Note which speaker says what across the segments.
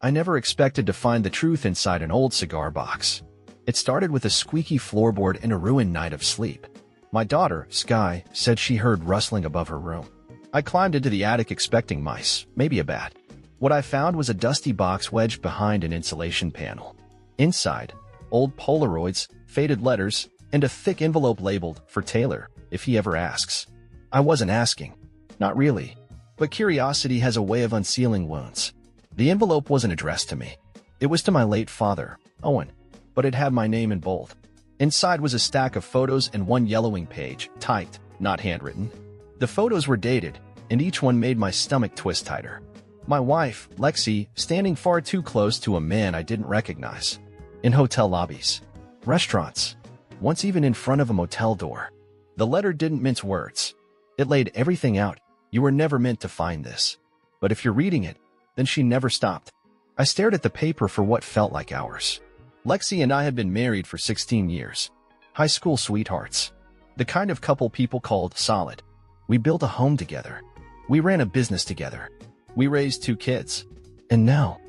Speaker 1: I never expected to find the truth inside an old cigar box. It started with a squeaky floorboard and a ruined night of sleep. My daughter, Sky, said she heard rustling above her room. I climbed into the attic expecting mice, maybe a bat. What I found was a dusty box wedged behind an insulation panel. Inside, old Polaroids, faded letters, and a thick envelope labeled, "For Taylor, if he ever asks." I wasn't asking. Not really. But curiosity has a way of unsealing wounds. The envelope wasn't addressed to me. It was to my late father, Owen, but it had my name in bold. Inside was a stack of photos and one yellowing page, typed, not handwritten. The photos were dated, and each one made my stomach twist tighter. My wife, Lexi, standing far too close to a man I didn't recognize. In hotel lobbies, restaurants, once even in front of a motel door. The letter didn't mince words. It laid everything out. You were never meant to find this. But if you're reading it, then she never stopped. I stared at the paper for what felt like hours. Lexi and I had been married for 16 years. High school sweethearts. The kind of couple people called solid. We built a home together. We ran a business together. We raised 2 kids. And now,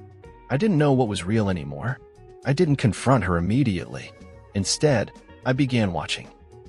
Speaker 1: I didn't know what was real anymore. I didn't confront her immediately. Instead, I began watching.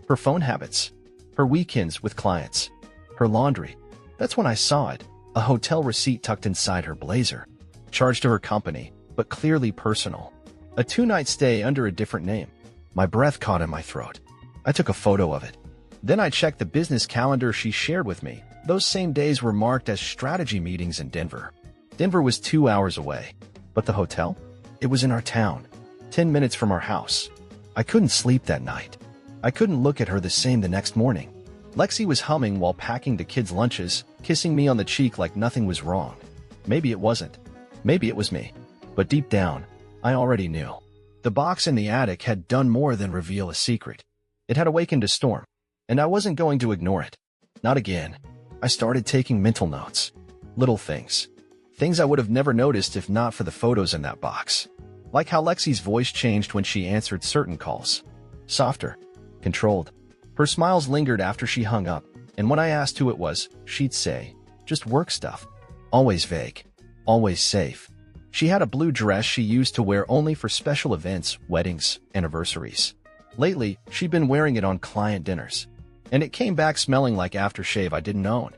Speaker 1: Her phone habits. Her weekends with clients. Her laundry. That's when I saw it. A hotel receipt tucked inside her blazer. Charged to her company, but clearly personal. A 2-night stay under a different name. My breath caught in my throat. I took a photo of it. Then I checked the business calendar she shared with me. Those same days were marked as strategy meetings in Denver. Denver was 2 hours away. But the hotel? It was in our town, 10 minutes from our house. I couldn't sleep that night. I couldn't look at her the same the next morning. Lexi was humming while packing the kids' lunches, kissing me on the cheek like nothing was wrong. Maybe it wasn't. Maybe it was me. But deep down, I already knew. The box in the attic had done more than reveal a secret. It had awakened a storm, and I wasn't going to ignore it. Not again. I started taking mental notes. Little things. Things I would have never noticed if not for the photos in that box. Like how Lexi's voice changed when she answered certain calls. Softer. Controlled. Her smiles lingered after she hung up, and when I asked who it was, she'd say, "Just work stuff." Always vague. Always safe. She had a blue dress she used to wear only for special events, weddings, anniversaries. Lately, she'd been wearing it on client dinners. And it came back smelling like aftershave I didn't own.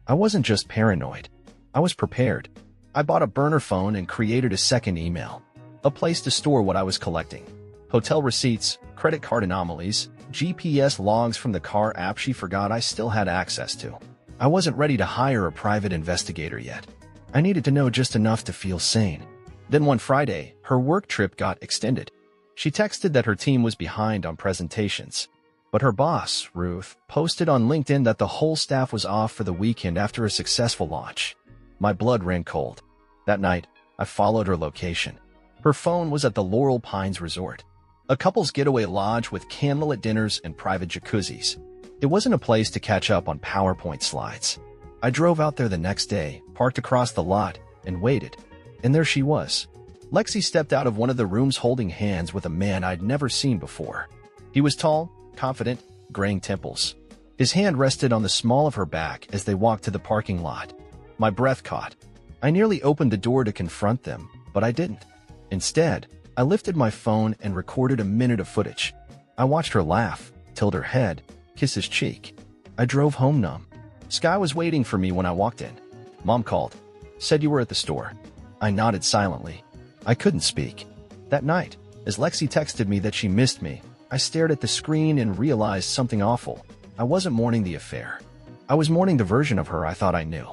Speaker 1: I wasn't just paranoid. I was prepared. I bought a burner phone and created a second email. A place to store what I was collecting. Hotel receipts, credit card anomalies, GPS logs from the car app she forgot I still had access to. I wasn't ready to hire a private investigator yet. I needed to know just enough to feel sane. Then one Friday, her work trip got extended. She texted that her team was behind on presentations. But her boss, Ruth, posted on LinkedIn that the whole staff was off for the weekend after a successful launch. My blood ran cold. That night, I followed her location. Her phone was at the Laurel Pines Resort. A couple's getaway lodge with candlelit dinners and private jacuzzis. It wasn't a place to catch up on PowerPoint slides. I drove out there the next day, parked across the lot, and waited. And there she was. Lexi stepped out of one of the rooms holding hands with a man I'd never seen before. He was tall, confident, graying temples. His hand rested on the small of her back as they walked to the parking lot. My breath caught. I nearly opened the door to confront them, but I didn't. Instead, I lifted my phone and recorded a minute of footage. I watched her laugh, tilt her head, kiss his cheek. I drove home numb. Sky was waiting for me when I walked in. Mom called. Said you were at the store. I nodded silently. I couldn't speak. That night, as Lexi texted me that she missed me, I stared at the screen and realized something awful. I wasn't mourning the affair. I was mourning the version of her I thought I knew.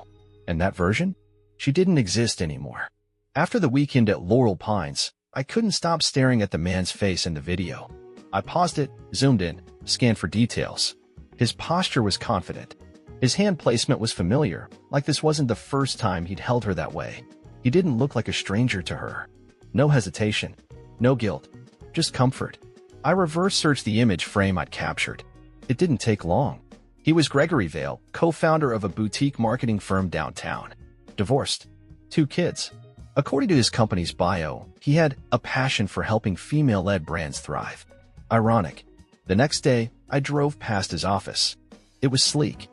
Speaker 1: And that version? She didn't exist anymore. After the weekend at Laurel Pines, I couldn't stop staring at the man's face in the video. I paused it, zoomed in, scanned for details. His posture was confident. His hand placement was familiar, like this wasn't the first time he'd held her that way. He didn't look like a stranger to her. No hesitation. No guilt. Just comfort. I reverse-searched the image frame I'd captured. It didn't take long. He was Gregory Vale, co-founder of a boutique marketing firm downtown. Divorced. 2 kids. According to his company's bio, he had a passion for helping female-led brands thrive. Ironic. The next day, I drove past his office. It was sleek.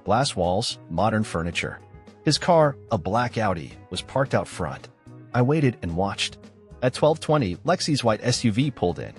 Speaker 1: Glass walls, modern furniture. His car, a black Audi, was parked out front. I waited and watched. At 12:20, Lexi's white SUV pulled in.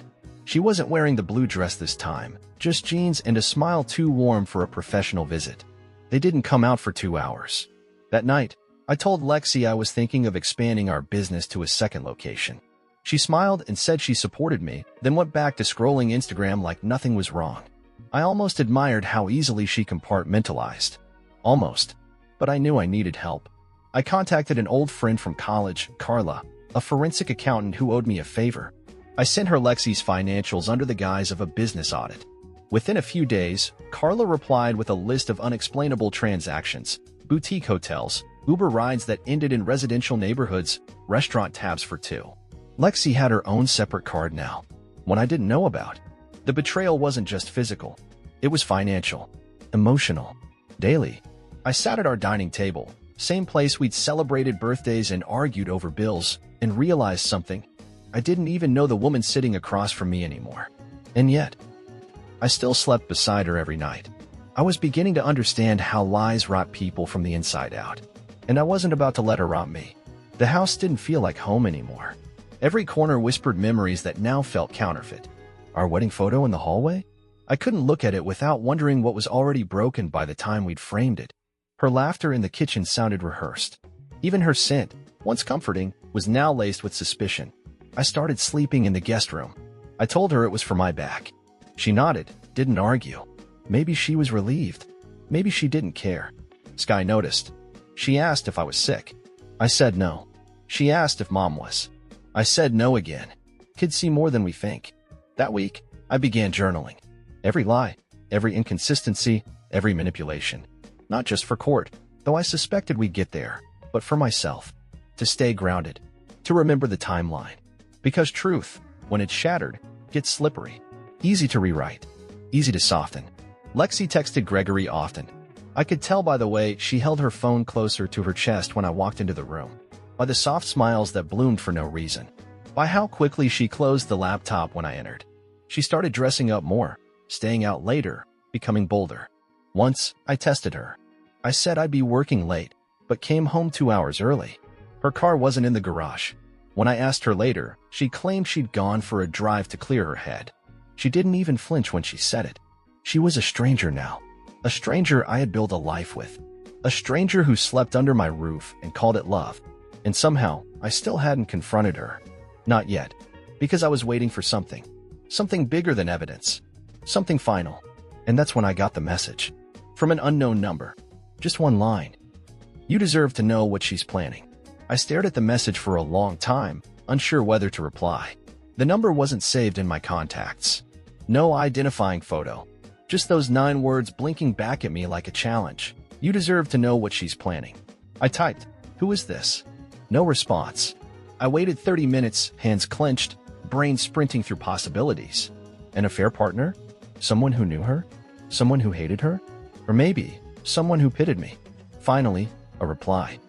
Speaker 1: She wasn't wearing the blue dress this time, just jeans and a smile too warm for a professional visit. They didn't come out for 2 hours. That night, I told Lexi I was thinking of expanding our business to a second location. She smiled and said she supported me, then went back to scrolling Instagram like nothing was wrong. I almost admired how easily she compartmentalized. Almost. But I knew I needed help. I contacted an old friend from college, Carla, a forensic accountant who owed me a favor. I sent her Lexi's financials under the guise of a business audit. Within a few days, Carla replied with a list of unexplainable transactions, boutique hotels, Uber rides that ended in residential neighborhoods, restaurant tabs for two. Lexi had her own separate card now, one I didn't know about. The betrayal wasn't just physical. It was financial, emotional, daily. I sat at our dining table, same place we'd celebrated birthdays and argued over bills, and realized something. I didn't even know the woman sitting across from me anymore. And yet, I still slept beside her every night. I was beginning to understand how lies rot people from the inside out. And I wasn't about to let her rot me. The house didn't feel like home anymore. Every corner whispered memories that now felt counterfeit. Our wedding photo in the hallway? I couldn't look at it without wondering what was already broken by the time we'd framed it. Her laughter in the kitchen sounded rehearsed. Even her scent, once comforting, was now laced with suspicion. I started sleeping in the guest room. I told her it was for my back. She nodded, didn't argue. Maybe she was relieved. Maybe she didn't care. Sky noticed. She asked if I was sick. I said no. She asked if Mom was. I said no again. Kids see more than we think. That week, I began journaling. Every lie, every inconsistency, every manipulation. Not just for court, though I suspected we'd get there, but for myself. To stay grounded. To remember the timeline. Because truth, when it's shattered, gets slippery. Easy to rewrite. Easy to soften. Lexi texted Gregory often. I could tell by the way she held her phone closer to her chest when I walked into the room. By the soft smiles that bloomed for no reason. By how quickly she closed the laptop when I entered. She started dressing up more, staying out later, becoming bolder. Once, I tested her. I said I'd be working late, but came home 2 hours early. Her car wasn't in the garage. When I asked her later, she claimed she'd gone for a drive to clear her head. She didn't even flinch when she said it. She was a stranger now. A stranger I had built a life with. A stranger who slept under my roof and called it love. And somehow, I still hadn't confronted her. Not yet. Because I was waiting for something. Something bigger than evidence. Something final. And that's when I got the message. From an unknown number. Just one line. You deserve to know what she's planning. I stared at the message for a long time, unsure whether to reply. The number wasn't saved in my contacts. No identifying photo. Just those 9 words blinking back at me like a challenge. You deserve to know what she's planning. I typed, "Who is this?" No response. I waited 30 minutes, hands clenched, brain sprinting through possibilities. An affair partner? Someone who knew her? Someone who hated her? Or maybe, someone who pitied me. Finally, a reply.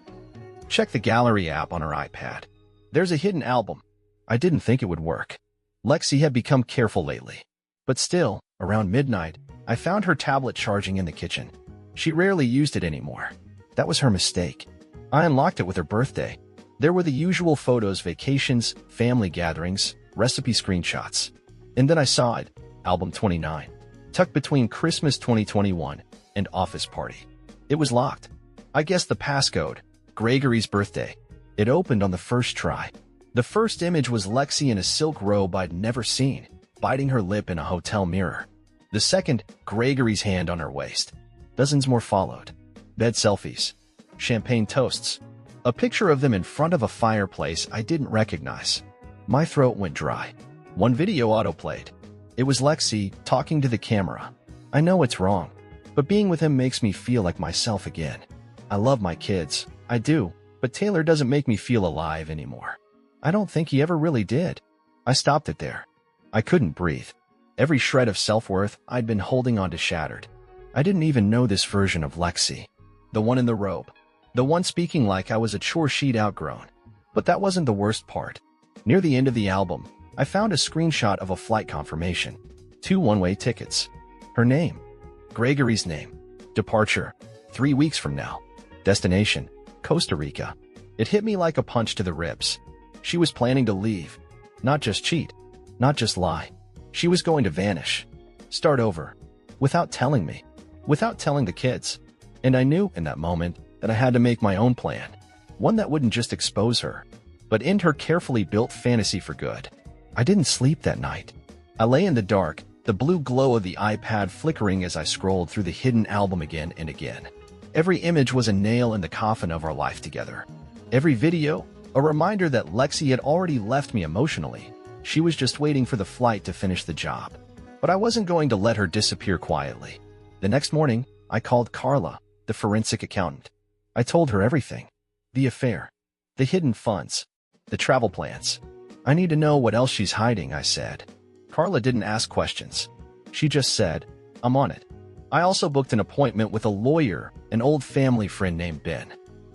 Speaker 1: Check the gallery app on her iPad. There's a hidden album. I didn't think it would work. Lexi had become careful lately. But still, around midnight, I found her tablet charging in the kitchen. She rarely used it anymore. That was her mistake. I unlocked it with her birthday. There were the usual photos, vacations, family gatherings, recipe screenshots. And then I saw it, album 29, tucked between Christmas 2021 and office party. It was locked. I guessed the passcode, Gregory's birthday. It opened on the first try. The first image was Lexi in a silk robe I'd never seen, biting her lip in a hotel mirror. The second, Gregory's hand on her waist. Dozens more followed. Bed selfies. Champagne toasts. A picture of them in front of a fireplace I didn't recognize. My throat went dry. One video autoplayed. It was Lexi talking to the camera. I know it's wrong, but being with him makes me feel like myself again. I love my kids. I do, but Taylor doesn't make me feel alive anymore. I don't think he ever really did. I stopped it there. I couldn't breathe. Every shred of self-worth I'd been holding on to shattered. I didn't even know this version of Lexi. The one in the robe. The one speaking like I was a chore she'd outgrown. But that wasn't the worst part. Near the end of the album, I found a screenshot of a flight confirmation. 2 one-way tickets. Her name. Gregory's name. Departure. 3 weeks from now. Destination. Costa Rica. It hit me like a punch to the ribs. She was planning to leave. Not just cheat. Not just lie. She was going to vanish. Start over. Without telling me. Without telling the kids. And I knew in that moment that I had to make my own plan. One that wouldn't just expose her, but end her carefully built fantasy for good. I didn't sleep that night. I lay in the dark, the blue glow of the iPad flickering as I scrolled through the hidden album again and again. Every image was a nail in the coffin of our life together. Every video, a reminder that Lexi had already left me emotionally. She was just waiting for the flight to finish the job. But I wasn't going to let her disappear quietly. The next morning, I called Carla, the forensic accountant. I told her everything. The affair. The hidden funds. The travel plans. I need to know what else she's hiding, I said. Carla didn't ask questions. She just said, I'm on it. I also booked an appointment with a lawyer, an old family friend named Ben.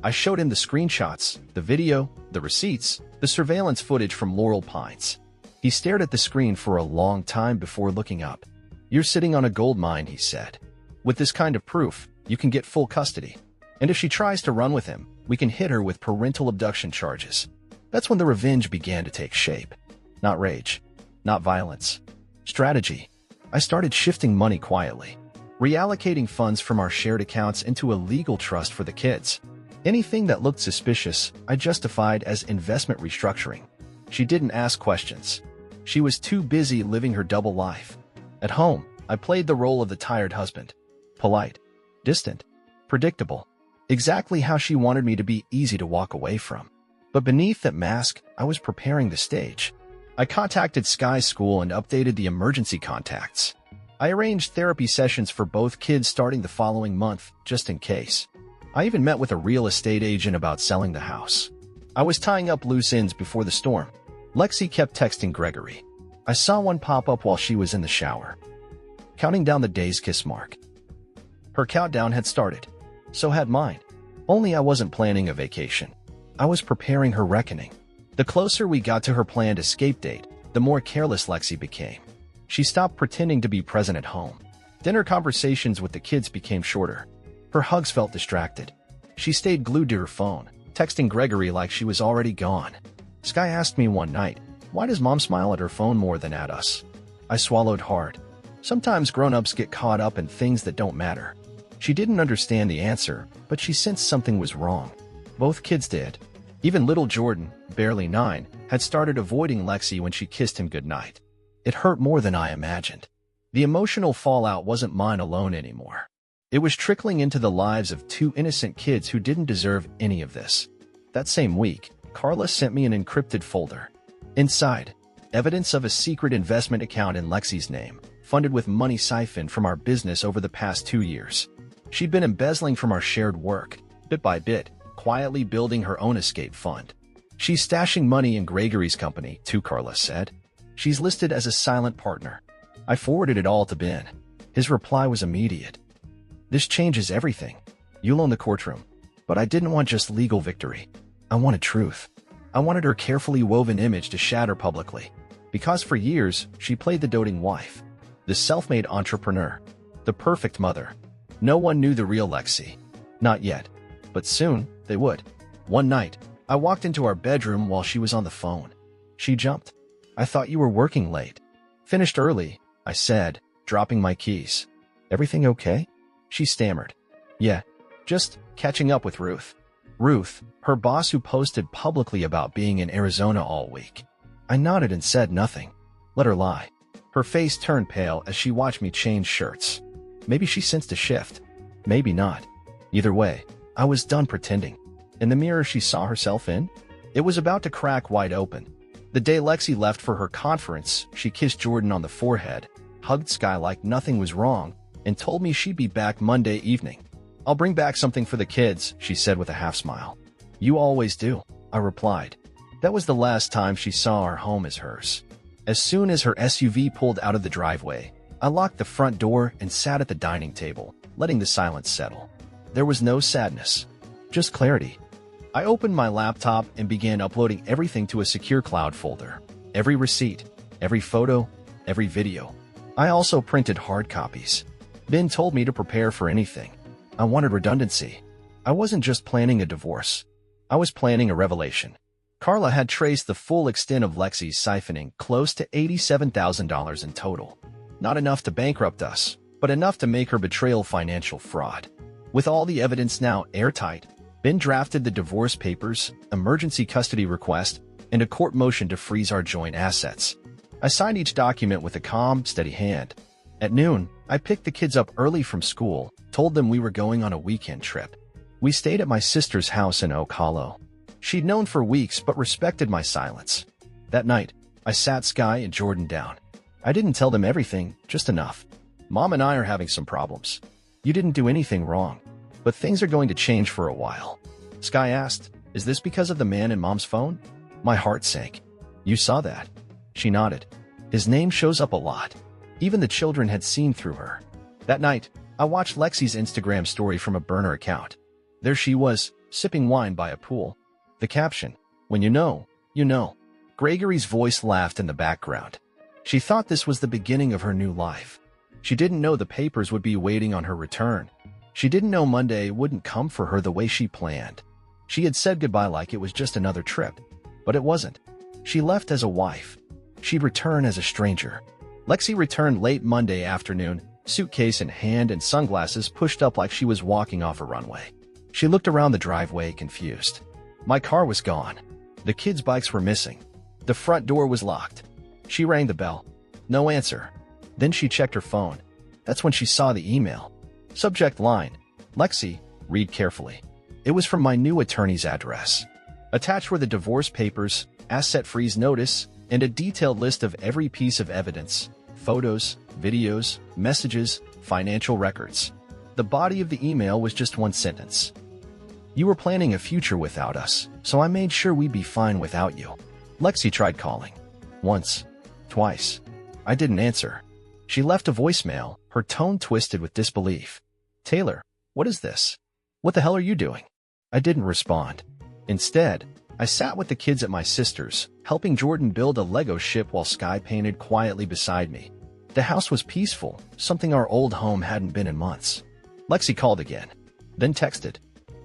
Speaker 1: I showed him the screenshots, the video, the receipts, the surveillance footage from Laurel Pines. He stared at the screen for a long time before looking up. You're sitting on a gold mine, he said. With this kind of proof, you can get full custody. And if she tries to run with him, we can hit her with parental abduction charges. That's when the revenge began to take shape. Not rage. Not violence. Strategy. I started shifting money quietly. Reallocating funds from our shared accounts into a legal trust for the kids. Anything that looked suspicious, I justified as investment restructuring. She didn't ask questions. She was too busy living her double life. At home, I played the role of the tired husband. Polite. Distant. Predictable. Exactly how she wanted me to be, easy to walk away from. But beneath that mask, I was preparing the stage. I contacted Sky's school and updated the emergency contacts. I arranged therapy sessions for both kids starting the following month, just in case. I even met with a real estate agent about selling the house. I was tying up loose ends before the storm. Lexi kept texting Gregory. I saw one pop up while she was in the shower. Counting down the day's kiss mark. Her countdown had started. So had mine. Only I wasn't planning a vacation. I was preparing her reckoning. The closer we got to her planned escape date, the more careless Lexi became. She stopped pretending to be present at home. Dinner conversations with the kids became shorter. Her hugs felt distracted. She stayed glued to her phone, texting Gregory like she was already gone. Sky asked me one night, why does mom smile at her phone more than at us? I swallowed hard. Sometimes grown-ups get caught up in things that don't matter. She didn't understand the answer, but she sensed something was wrong. Both kids did. Even little Jordan, barely 9, had started avoiding Lexi when she kissed him goodnight. It hurt more than I imagined. The emotional fallout wasn't mine alone anymore. It was trickling into the lives of 2 innocent kids who didn't deserve any of this. That same week, Carla sent me an encrypted folder. Inside, evidence of a secret investment account in Lexi's name, funded with money siphoned from our business over the past 2 years. She'd been embezzling from our shared work, bit by bit, quietly building her own escape fund. She's stashing money in Gregory's company, too, Carla said. She's listed as a silent partner. I forwarded it all to Ben. His reply was immediate. This changes everything. You'll own the courtroom. But I didn't want just legal victory. I wanted truth. I wanted her carefully woven image to shatter publicly. Because for years, she played the doting wife, the self-made entrepreneur, the perfect mother. No one knew the real Lexi. Not yet. But soon, they would. One night, I walked into our bedroom while she was on the phone. She jumped. I thought you were working late. Finished early, I said, dropping my keys. Everything okay? She stammered. Yeah, just catching up with Ruth. Ruth, her boss who posted publicly about being in Arizona all week. I nodded and said nothing. Let her lie. Her face turned pale as she watched me change shirts. Maybe she sensed a shift. Maybe not. Either way, I was done pretending. In the mirror she saw herself in, it was about to crack wide open. The day Lexi left for her conference, she kissed Jordan on the forehead, hugged Sky like nothing was wrong, and told me she'd be back Monday evening. I'll bring back something for the kids, she said with a half smile. You always do, I replied. That was the last time she saw our home as hers. As soon as her SUV pulled out of the driveway, I locked the front door and sat at the dining table, letting the silence settle. There was no sadness, just clarity. I opened my laptop and began uploading everything to a secure cloud folder. Every receipt, every photo, every video. I also printed hard copies. Ben told me to prepare for anything. I wanted redundancy. I wasn't just planning a divorce. I was planning a revelation. Carla had traced the full extent of Lexi's siphoning, close to $87,000 in total. Not enough to bankrupt us, but enough to make her betrayal financial fraud. With all the evidence now airtight, Ben drafted the divorce papers, emergency custody request, and a court motion to freeze our joint assets. I signed each document with a calm, steady hand. At noon, I picked the kids up early from school, told them we were going on a weekend trip. We stayed at my sister's house in Oak Hollow. She'd known for weeks but respected my silence. That night, I sat Sky and Jordan down. I didn't tell them everything, just enough. Mom and I are having some problems. You didn't do anything wrong, but things are going to change for a while. Sky asked, "Is this because of the man in Mom's phone?" My heart sank. "You saw that?" She nodded. "His name shows up a lot. Even the children had seen through her." That night, I watched Lexi's Instagram story from a burner account. There she was, sipping wine by a pool. The caption, "When you know, you know." Gregory's voice laughed in the background. She thought this was the beginning of her new life. She didn't know the papers would be waiting on her return. She didn't know Monday wouldn't come for her the way she planned. She had said goodbye like it was just another trip. But it wasn't. She left as a wife. She'd return as a stranger. Lexi returned late Monday afternoon, suitcase in hand and sunglasses pushed up like she was walking off a runway. She looked around the driveway, confused. My car was gone. The kids' bikes were missing. The front door was locked. She rang the bell. No answer. Then she checked her phone. That's when she saw the email. Subject line, "Lexi, read carefully." It was from my new attorney's address. Attached were the divorce papers, asset freeze notice, and a detailed list of every piece of evidence: photos, videos, messages, financial records. The body of the email was just one sentence. "You were planning a future without us, so I made sure we'd be fine without you." Lexi tried calling. Once. Twice. I didn't answer. She left a voicemail, her tone twisted with disbelief. "Taylor, what is this? What the hell are you doing?" I didn't respond. Instead, I sat with the kids at my sister's, helping Jordan build a Lego ship while Sky painted quietly beside me. The house was peaceful, something our old home hadn't been in months. Lexi called again, then texted,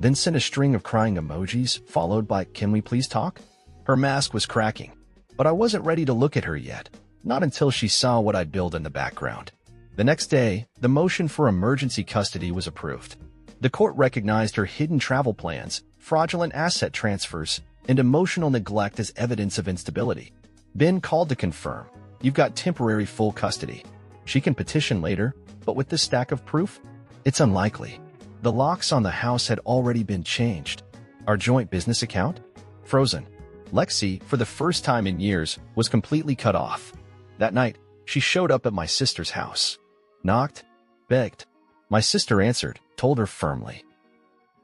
Speaker 1: then sent a string of crying emojis, followed by, "Can we please talk?" Her mask was cracking, but I wasn't ready to look at her yet, not until she saw what I'd built in the background. The next day, the motion for emergency custody was approved. The court recognized her hidden travel plans, fraudulent asset transfers, and emotional neglect as evidence of instability. Ben called to confirm, "You've got temporary full custody." She can petition later, but with this stack of proof, it's unlikely. The locks on the house had already been changed. Our joint business account? Frozen. Lexi, for the first time in years, was completely cut off. That night, she showed up at my sister's house. Knocked, begged. My sister answered, told her firmly,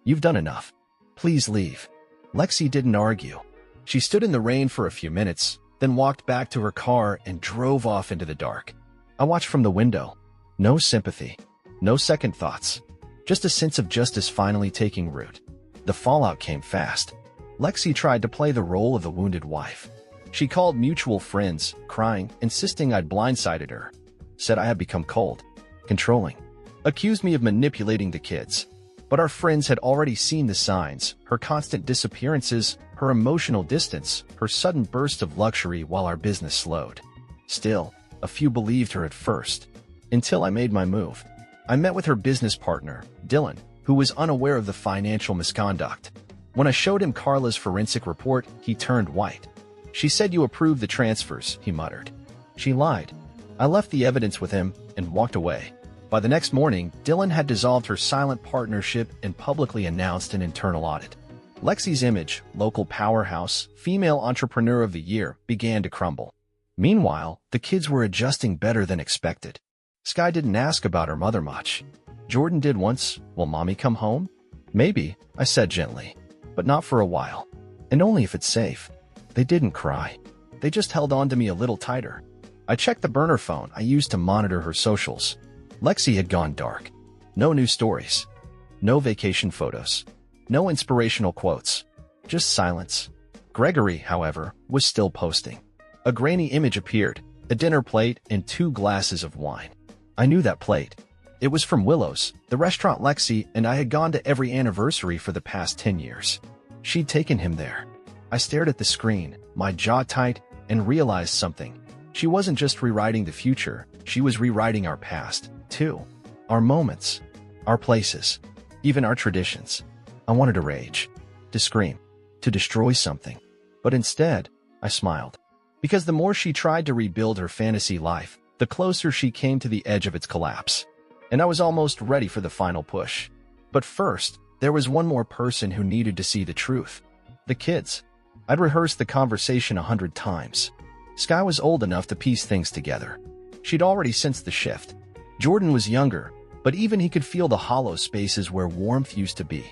Speaker 1: "You've done enough. Please leave." Lexi didn't argue. She stood in the rain for a few minutes, then walked back to her car and drove off into the dark. I watched from the window. No sympathy. No second thoughts. Just a sense of justice finally taking root. The fallout came fast. Lexi tried to play the role of the wounded wife. She called mutual friends, crying, insisting I'd blindsided her. Said I had become cold, controlling. Accused me of manipulating the kids. But our friends had already seen the signs: her constant disappearances, her emotional distance, her sudden burst of luxury while our business slowed. Still, a few believed her at first. Until I made my move. I met with her business partner, Dylan, who was unaware of the financial misconduct. When I showed him Carla's forensic report, he turned white. "She said you approved the transfers," he muttered. She lied. I left the evidence with him and walked away. By the next morning, Dylan had dissolved her silent partnership and publicly announced an internal audit. Lexi's image, local powerhouse, female entrepreneur of the year, began to crumble. Meanwhile, the kids were adjusting better than expected. Sky didn't ask about her mother much. Jordan did once. "Will mommy come home?" "Maybe," I said gently, "but not for a while. And only if it's safe." They didn't cry. They just held on to me a little tighter. I checked the burner phone I used to monitor her socials. Lexi had gone dark. No new stories. No vacation photos. No inspirational quotes. Just silence. Gregory, however, was still posting. A grainy image appeared, a dinner plate and 2 glasses of wine. I knew that plate. It was from Willow's, the restaurant Lexi and I had gone to every anniversary for the past 10 years. She'd taken him there. I stared at the screen, my jaw tight, and realized something. She wasn't just rewriting the future, she was rewriting our past, too. Our moments, our places, even our traditions. I wanted to rage, to scream, to destroy something. But instead, I smiled. Because the more she tried to rebuild her fantasy life, the closer she came to the edge of its collapse. And I was almost ready for the final push. But first, there was one more person who needed to see the truth. The kids. I'd rehearsed the conversation 100 times. Sky was old enough to piece things together. She'd already sensed the shift. Jordan was younger, but even he could feel the hollow spaces where warmth used to be.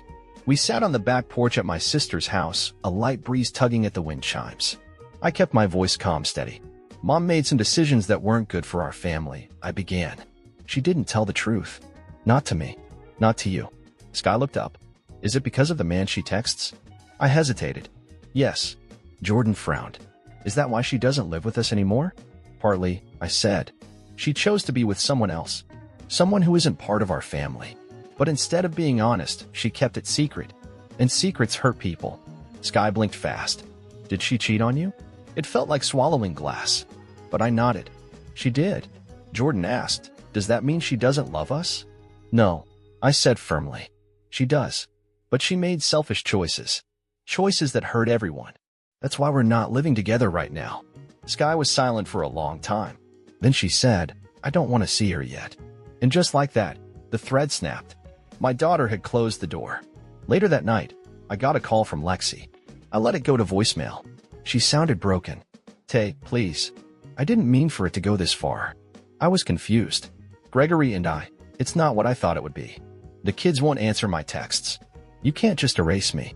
Speaker 1: We sat on the back porch at my sister's house, a light breeze tugging at the wind chimes. I kept my voice calm steady. Mom made some decisions that weren't good for our family, I began. She didn't tell the truth. Not to me. Not to you. Sky looked up. Is it because of the man she texts? I hesitated. Yes. Jordan frowned. Is that why she doesn't live with us anymore? Partly, I said. She chose to be with someone else. Someone who isn't part of our family. But instead of being honest, she kept it secret. And secrets hurt people. Sky blinked fast. Did she cheat on you? It felt like swallowing glass. But I nodded. She did. Jordan asked, does that mean she doesn't love us? No, I said firmly. She does. But she made selfish choices. Choices that hurt everyone. That's why we're not living together right now. Sky was silent for a long time. Then she said, I don't want to see her yet. And just like that, the thread snapped. My daughter had closed the door. Later that night, I got a call from Lexi. I let it go to voicemail. She sounded broken. Tay, please. I didn't mean for it to go this far. I was confused. Gregory and it's not what I thought it would be. The kids won't answer my texts. You can't just erase me.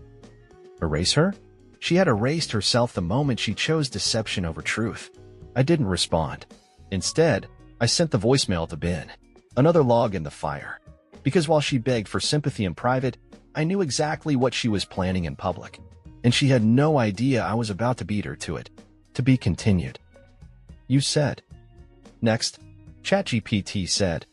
Speaker 1: Erase her? She had erased herself the moment she chose deception over truth. I didn't respond. Instead, I sent the voicemail to Ben. Another log in the fire. Because while she begged for sympathy in private, I knew exactly what she was planning in public. And she had no idea I was about to beat her to it. To be continued. You said. Next, ChatGPT said.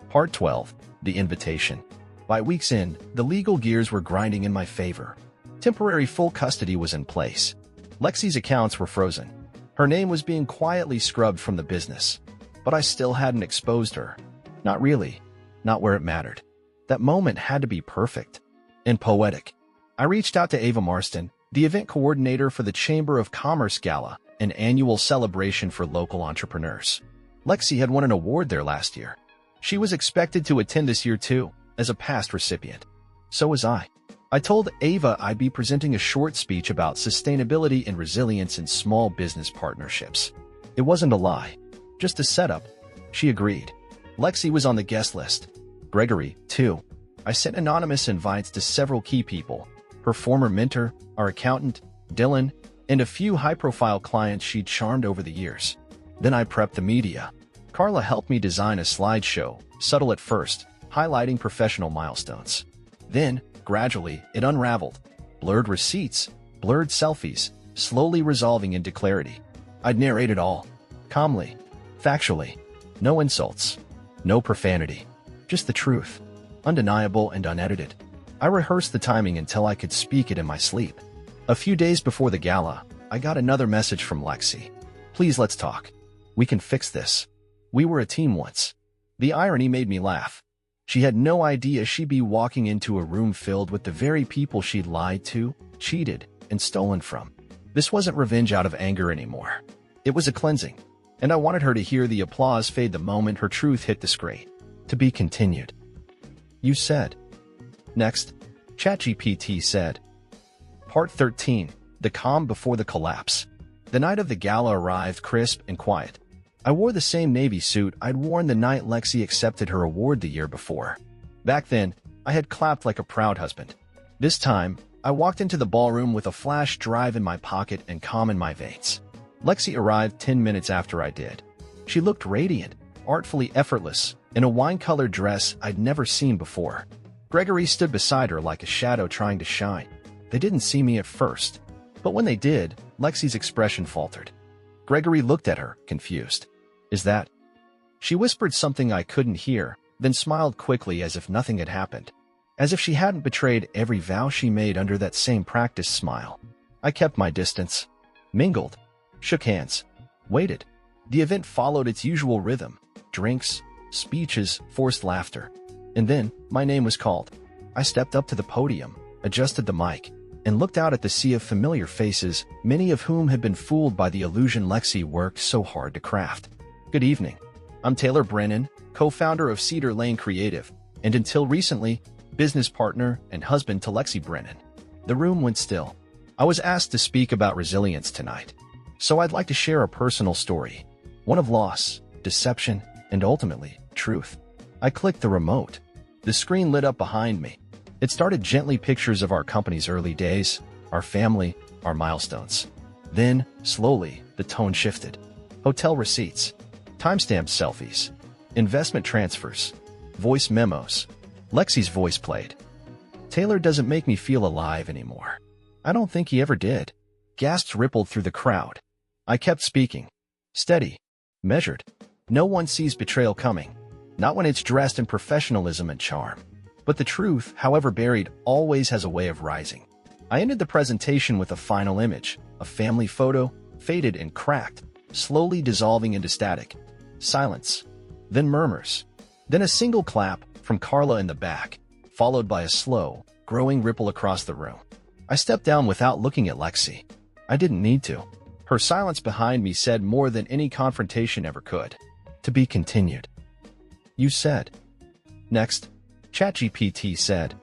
Speaker 1: Part 12, The Invitation. By week's end, the legal gears were grinding in my favor. Temporary full custody was in place. Lexi's accounts were frozen. Her name was being quietly scrubbed from the business. But I still hadn't exposed her. Not really. Not where it mattered. That moment had to be perfect. And poetic. I reached out to Ava Marston, the event coordinator for the Chamber of Commerce Gala, an annual celebration for local entrepreneurs. Lexi had won an award there last year. She was expected to attend this year too, as a past recipient. So was I. I told Ava I'd be presenting a short speech about sustainability and resilience in small business partnerships. It wasn't a lie, just a setup. She agreed. Lexi was on the guest list. Gregory, too. I sent anonymous invites to several key people, her former mentor, our accountant, Dylan, and a few high-profile clients she'd charmed over the years. Then I prepped the media. Carla helped me design a slideshow, subtle at first, highlighting professional milestones. Then, gradually, it unraveled. Blurred receipts, blurred selfies, slowly resolving into clarity. I'd narrate it all. Calmly. Factually. No insults. No profanity. Just the truth. Undeniable and unedited. I rehearsed the timing until I could speak it in my sleep. A few days before the gala, I got another message from Lexi. Please let's talk. We can fix this. We were a team once. The irony made me laugh. She had no idea she'd be walking into a room filled with the very people she'd lied to, cheated, and stolen from. This wasn't revenge out of anger anymore. It was a cleansing. And I wanted her to hear the applause fade the moment her truth hit the screen. To be continued. You said. Next, ChatGPT said. Part 13, The Calm Before the Collapse. The night of the gala arrived crisp and quiet. I wore the same navy suit I'd worn the night Lexi accepted her award the year before. Back then, I had clapped like a proud husband. This time, I walked into the ballroom with a flash drive in my pocket and calm in my veins. Lexi arrived 10 minutes after I did. She looked radiant, artfully effortless, in a wine-colored dress I'd never seen before. Gregory stood beside her like a shadow trying to shine. They didn't see me at first, but when they did, Lexi's expression faltered. Gregory looked at her, confused. Is that? She whispered something I couldn't hear, then smiled quickly as if nothing had happened. as if she hadn't betrayed every vow she made under that same practiced smile. I kept my distance, mingled, shook hands, waited. The event followed its usual rhythm: drinks, speeches, forced laughter. And then, my name was called. I stepped up to the podium, adjusted the mic, and looked out at the sea of familiar faces, many of whom had been fooled by the illusion Lexi worked so hard to craft. Good evening. I'm Taylor Brennan, co-founder of Cedar Lane Creative, and until recently, business partner and husband to Lexi Brennan. The room went still. I was asked to speak about resilience tonight, so I'd like to share a personal story, one of loss, deception, and ultimately, truth. I clicked the remote. The screen lit up behind me. It started gently pictures of our company's early days, our family, our milestones. Then, slowly, the tone shifted. Hotel receipts, timestamp selfies, investment transfers, voice memos. Lexi's voice played. Taylor doesn't make me feel alive anymore. I don't think he ever did. Gasps rippled through the crowd. I kept speaking. Steady. Measured. No one sees betrayal coming. Not when it's dressed in professionalism and charm. But the truth, however buried, always has a way of rising. I ended the presentation with a final image, a family photo, faded and cracked, slowly dissolving into static. Silence. Then murmurs. Then a single clap from Carla in the back, followed by a slow, growing ripple across the room. I stepped down without looking at Lexi. I didn't need to. Her silence behind me said more than any confrontation ever could. To be continued. You said. Next, ChatGPT said.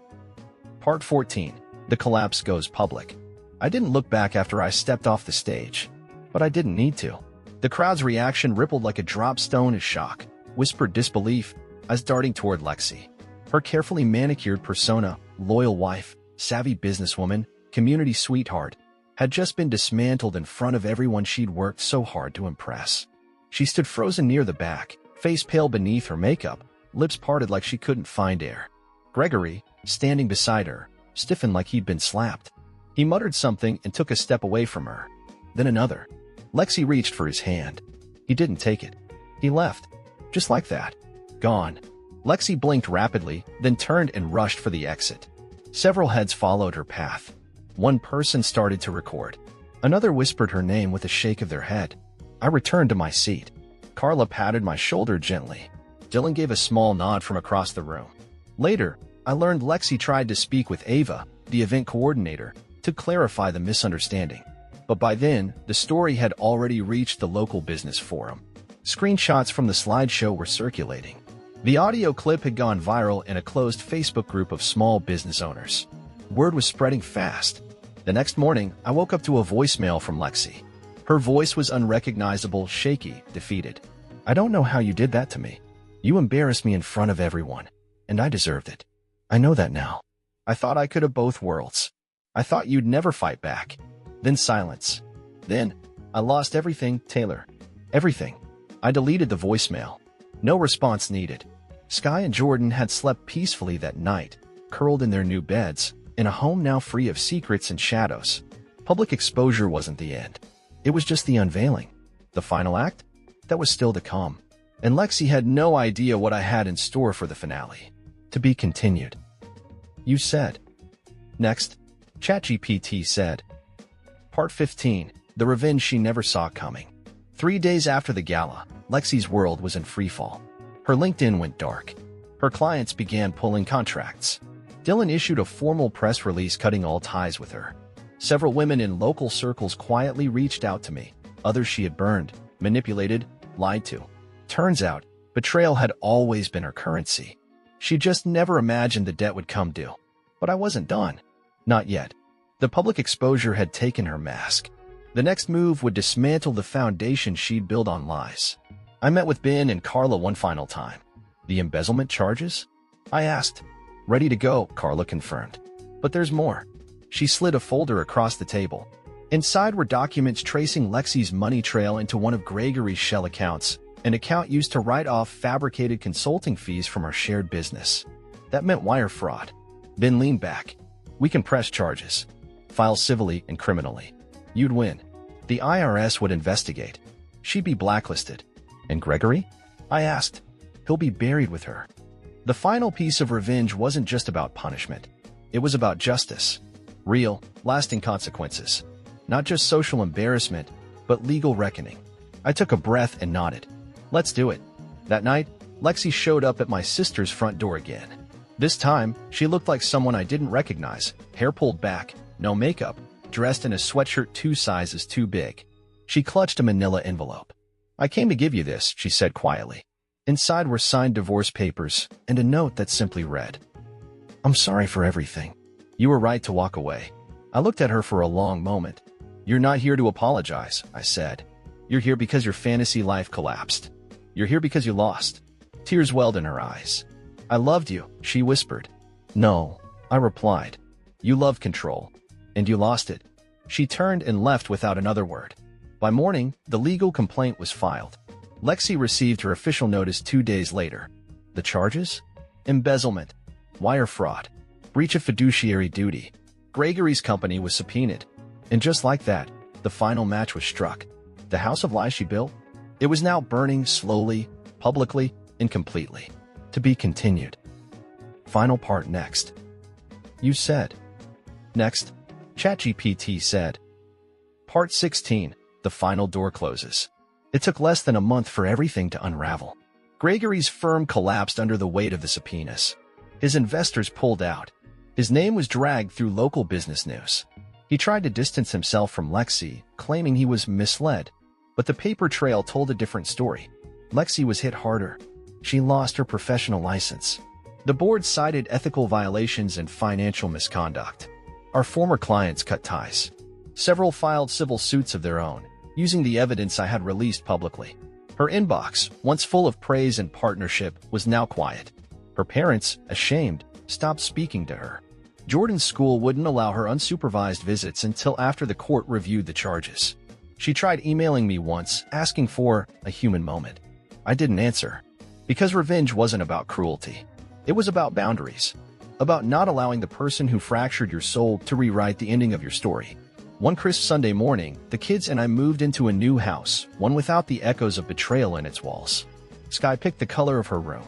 Speaker 1: Part 14. The collapse goes public. I didn't look back after I stepped off the stage, but I didn't need to. The crowd's reaction rippled like a dropped stone as shock, whispered disbelief, as darting toward Lexi. Her carefully manicured persona, loyal wife, savvy businesswoman, community sweetheart, had just been dismantled in front of everyone she'd worked so hard to impress. She stood frozen near the back, face pale beneath her makeup, lips parted like she couldn't find air. Gregory, standing beside her, stiffened like he'd been slapped. He muttered something and took a step away from her. Then another. Lexi reached for his hand. He didn't take it. He left. Just like that. Gone. Lexi blinked rapidly, then turned and rushed for the exit. Several heads followed her path. One person started to record. Another whispered her name with a shake of their head. I returned to my seat. Carla patted my shoulder gently. Dylan gave a small nod from across the room. Later, I learned Lexi tried to speak with Ava, the event coordinator, to clarify the misunderstanding. But by then, the story had already reached the local business forum. Screenshots from the slideshow were circulating. The audio clip had gone viral in a closed Facebook group of small business owners. Word was spreading fast. The next morning, I woke up to a voicemail from Lexi. Her voice was unrecognizable, shaky, defeated. I don't know how you did that to me. You embarrassed me in front of everyone, and I deserved it. I know that now. I thought I could have both worlds. I thought you'd never fight back. Then silence. Then, I lost everything, Taylor. Everything. I deleted the voicemail. No response needed. Sky and Jordan had slept peacefully that night, curled in their new beds, in a home now free of secrets and shadows. Public exposure wasn't the end. It was just the unveiling. The final act? That was still to come. And Lexi had no idea what I had in store for the finale. To be continued. You said. Next, ChatGPT said. Part 15. The revenge she never saw coming. 3 days after the gala, Lexi's world was in freefall. Her LinkedIn went dark. Her clients began pulling contracts. Dylan issued a formal press release cutting all ties with her. Several women in local circles quietly reached out to me. Others she had burned, manipulated, lied to. Turns out, betrayal had always been her currency. She just never imagined the debt would come due. But I wasn't done. Not yet. The public exposure had taken her mask. The next move would dismantle the foundation she'd built on lies. I met with Ben and Carla one final time. The embezzlement charges? I asked. Ready to go, Carla confirmed. But there's more. She slid a folder across the table. Inside were documents tracing Lexi's money trail into one of Gregory's shell accounts, an account used to write off fabricated consulting fees from our shared business. That meant wire fraud. Ben leaned back. We can press charges. File civilly and criminally. You'd win. The IRS would investigate. She'd be blacklisted. And Gregory? I asked. He'll be buried with her. The final piece of revenge wasn't just about punishment. It was about justice. Real, lasting consequences. Not just social embarrassment, but legal reckoning. I took a breath and nodded. Let's do it. That night, Lexi showed up at my sister's front door again. This time, she looked like someone I didn't recognize, hair pulled back, no makeup, dressed in a sweatshirt 2 sizes too big. She clutched a manila envelope. "I came to give you this," she said quietly. Inside were signed divorce papers and a note that simply read, "I'm sorry for everything. You were right to walk away." I looked at her for a long moment. "You're not here to apologize," I said. "You're here because your fantasy life collapsed. You're here because you lost." Tears welled in her eyes. "I loved you," she whispered. "No," I replied. "You loved control. And you lost it." She turned and left without another word. By morning, the legal complaint was filed. Lexi received her official notice 2 days later. The charges? Embezzlement, wire fraud, breach of fiduciary duty. Gregory's company was subpoenaed. And just like that, the final match was struck. The house of lies she built? It was now burning slowly, publicly, and completely. To be continued. Final part next. You said. Next, ChatGPT said. Part 16. The final door closes. It took less than a month for everything to unravel. Gregory's firm collapsed under the weight of the subpoenas. His investors pulled out. His name was dragged through local business news. He tried to distance himself from Lexi, claiming he was misled. But the paper trail told a different story. Lexi was hit harder. She lost her professional license. The board cited ethical violations and financial misconduct. Our former clients cut ties. Several filed civil suits of their own, using the evidence I had released publicly. Her inbox, once full of praise and partnership, was now quiet. Her parents, ashamed, stopped speaking to her. Jordan's school wouldn't allow her unsupervised visits until after the court reviewed the charges. She tried emailing me once, asking for a human moment. I didn't answer. Because revenge wasn't about cruelty. It was about boundaries. About not allowing the person who fractured your soul to rewrite the ending of your story. One crisp Sunday morning, the kids and I moved into a new house, one without the echoes of betrayal in its walls. Sky picked the color of her room.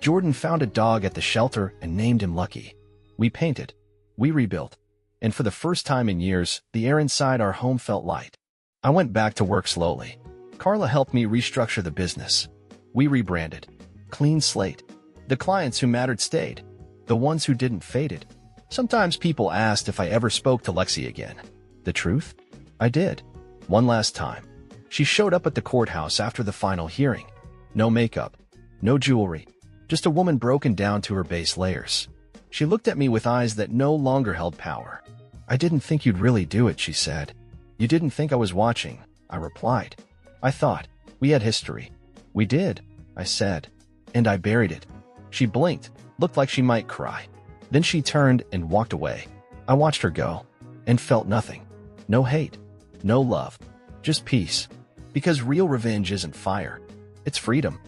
Speaker 1: Jordan found a dog at the shelter and named him Lucky. We painted. We rebuilt. And for the first time in years, the air inside our home felt light. I went back to work slowly. Carla helped me restructure the business. We rebranded. Clean slate. The clients who mattered stayed. The ones who didn't faded. Sometimes people asked if I ever spoke to Lexi again. The truth? I did. One last time. She showed up at the courthouse after the final hearing. No makeup. No jewelry. Just a woman broken down to her base layers. She looked at me with eyes that no longer held power. "I didn't think you'd really do it," she said. "You didn't think I was watching," I replied. "I thought we had history." "We did," I said. "And I buried it." She blinked, looked like she might cry. Then she turned and walked away. I watched her go and felt nothing. No hate, no love, just peace. Because real revenge isn't fire. It's freedom.